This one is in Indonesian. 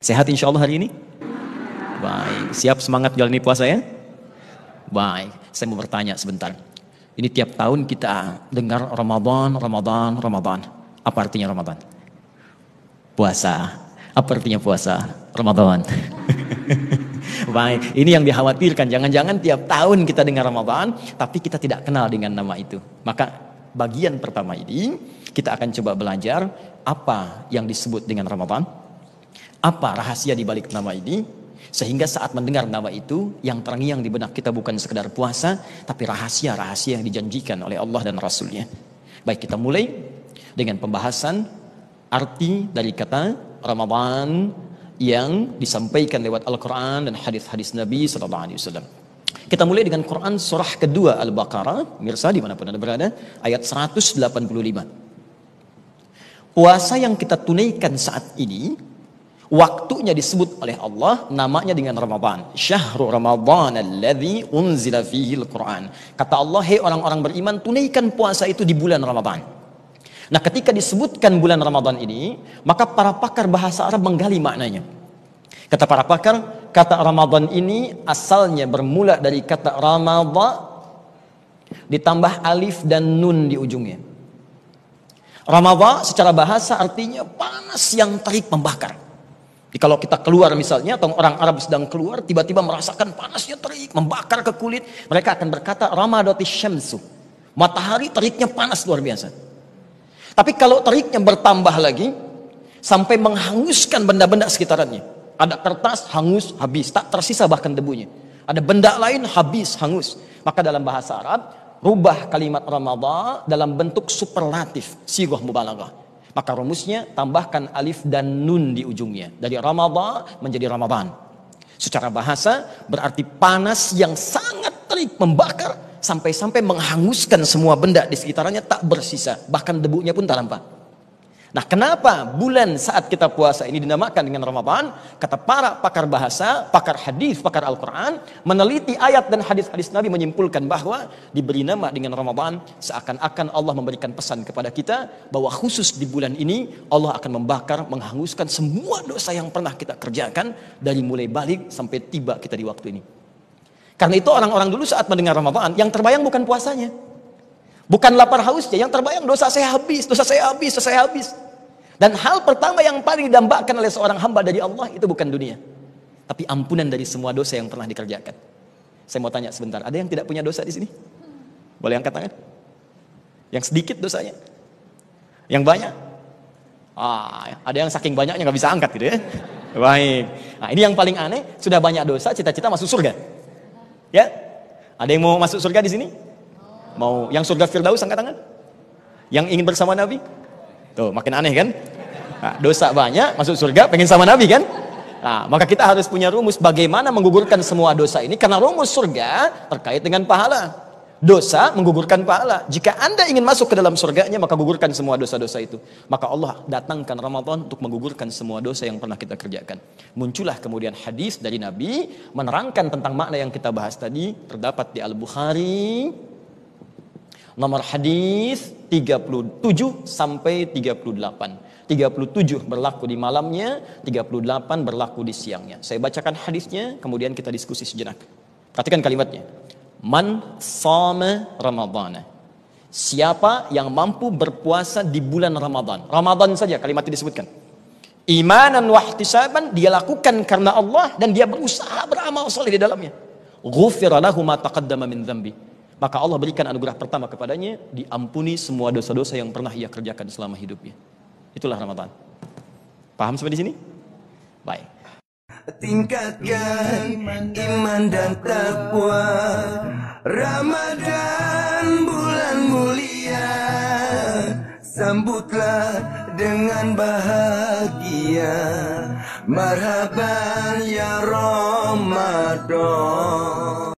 Sehat insya Allah hari ini? Baik, siap semangat jalani puasa ya? Baik, saya mau bertanya sebentar. Ini tiap tahun kita dengar Ramadan. Apa artinya Ramadan? Puasa. Apa artinya puasa? Ramadan. Baik, ini yang dikhawatirkan. Jangan-jangan tiap tahun kita dengar Ramadan, tapi kita tidak kenal dengan nama itu. Maka bagian pertama ini, kita akan coba belajar apa yang disebut dengan Ramadan. Apa rahasia di balik nama ini? Sehingga saat mendengar nama itu, yang terngiang di benak kita bukan sekedar puasa, tapi rahasia-rahasia yang dijanjikan oleh Allah dan Rasulnya. Baik, kita mulai dengan pembahasan arti dari kata Ramadan yang disampaikan lewat Al-Quran dan hadis-hadis Nabi SAW. Kita mulai dengan Quran surah kedua Al-Baqarah, mirsa dimanapun Anda berada, ayat 185. Puasa yang kita tunaikan saat ini, waktunya disebut oleh Allah, namanya dengan Ramadan. Syahrul Ramadan alladzi unzila fihi al-Quran. Kata Allah, hei orang-orang beriman, tunaikan puasa itu di bulan Ramadan. Nah, ketika disebutkan bulan Ramadan ini, maka para pakar bahasa Arab menggali maknanya. Kata para pakar, kata Ramadan ini asalnya bermula dari kata Ramadha ditambah alif dan nun di ujungnya. Ramadha secara bahasa artinya panas yang terik membakar. Jadi kalau kita keluar misalnya, atau orang Arab sedang keluar, tiba-tiba merasakan panasnya terik, membakar ke kulit, mereka akan berkata, Ramadatis syamsu. Matahari teriknya panas luar biasa. Tapi kalau teriknya bertambah lagi, sampai menghanguskan benda-benda sekitarannya. Ada kertas, hangus, habis, tak tersisa bahkan debunya. Ada benda lain, habis, hangus. Maka dalam bahasa Arab, rubah kalimat Ramadhan dalam bentuk superlatif, sighah mubalaghah. Maka rumusnya tambahkan alif dan nun di ujungnya. Dari Ramadhan menjadi Ramadan. Secara bahasa berarti panas yang sangat terik membakar sampai-sampai menghanguskan semua benda di sekitarnya tak bersisa. Bahkan debunya pun tak nampak. Nah, kenapa bulan saat kita puasa ini dinamakan dengan Ramadan? Kata para pakar bahasa, pakar hadis, pakar Al-Quran, meneliti ayat dan hadis-hadis Nabi menyimpulkan bahwa diberi nama dengan Ramadan seakan-akan Allah memberikan pesan kepada kita bahwa khusus di bulan ini Allah akan membakar, menghanguskan semua dosa yang pernah kita kerjakan dari mulai balik sampai tiba kita di waktu ini. Karena itu orang-orang dulu saat mendengar Ramadan, yang terbayang bukan puasanya. Bukan lapar hausnya, yang terbayang dosa saya habis, dosa saya habis, dosa saya habis. Dan hal pertama yang paling didambakan oleh seorang hamba dari Allah itu bukan dunia, tapi ampunan dari semua dosa yang pernah dikerjakan. Saya mau tanya sebentar, ada yang tidak punya dosa di sini? Boleh angkat tangan? Yang sedikit dosanya? Yang banyak? Ada yang saking banyaknya nggak bisa angkat gitu ya. Baik. Nah, ini yang paling aneh, sudah banyak dosa, cita-cita masuk surga. Ya? Ada yang mau masuk surga di sini? Mau yang surga Firdaus angkat tangan? Yang ingin bersama Nabi? Tuh, makin aneh kan? Nah, dosa banyak, masuk surga, pengen sama Nabi kan? Nah, maka kita harus punya rumus bagaimana menggugurkan semua dosa ini, karena rumus surga terkait dengan pahala. Dosa menggugurkan pahala. Jika Anda ingin masuk ke dalam surganya, maka gugurkan semua dosa-dosa itu. Maka Allah datangkan Ramadan untuk menggugurkan semua dosa yang pernah kita kerjakan. Muncullah kemudian hadis dari Nabi menerangkan tentang makna yang kita bahas tadi, terdapat di Al-Bukhari. Nomor hadis 37 sampai 38. 37 berlaku di malamnya, 38 berlaku di siangnya. Saya bacakan hadisnya, kemudian kita diskusi sejenak. Perhatikan kalimatnya. Man shoma Ramadhana. Siapa yang mampu berpuasa di bulan Ramadan. Ramadan saja kalimat itu disebutkan. Imanan wa ihtisaban, dia lakukan karena Allah dan dia berusaha beramal saleh di dalamnya. Ghufira lahu ma taqaddama min dzambi. Maka Allah berikan anugerah pertama kepadanya, diampuni semua dosa-dosa yang pernah ia kerjakan selama hidupnya. Itulah Ramadan. Paham sampai di sini? Baik. Tingkatkan iman dan takwa. Ramadan bulan mulia, sambutlah dengan bahagia. Marhaban ya Ramadan.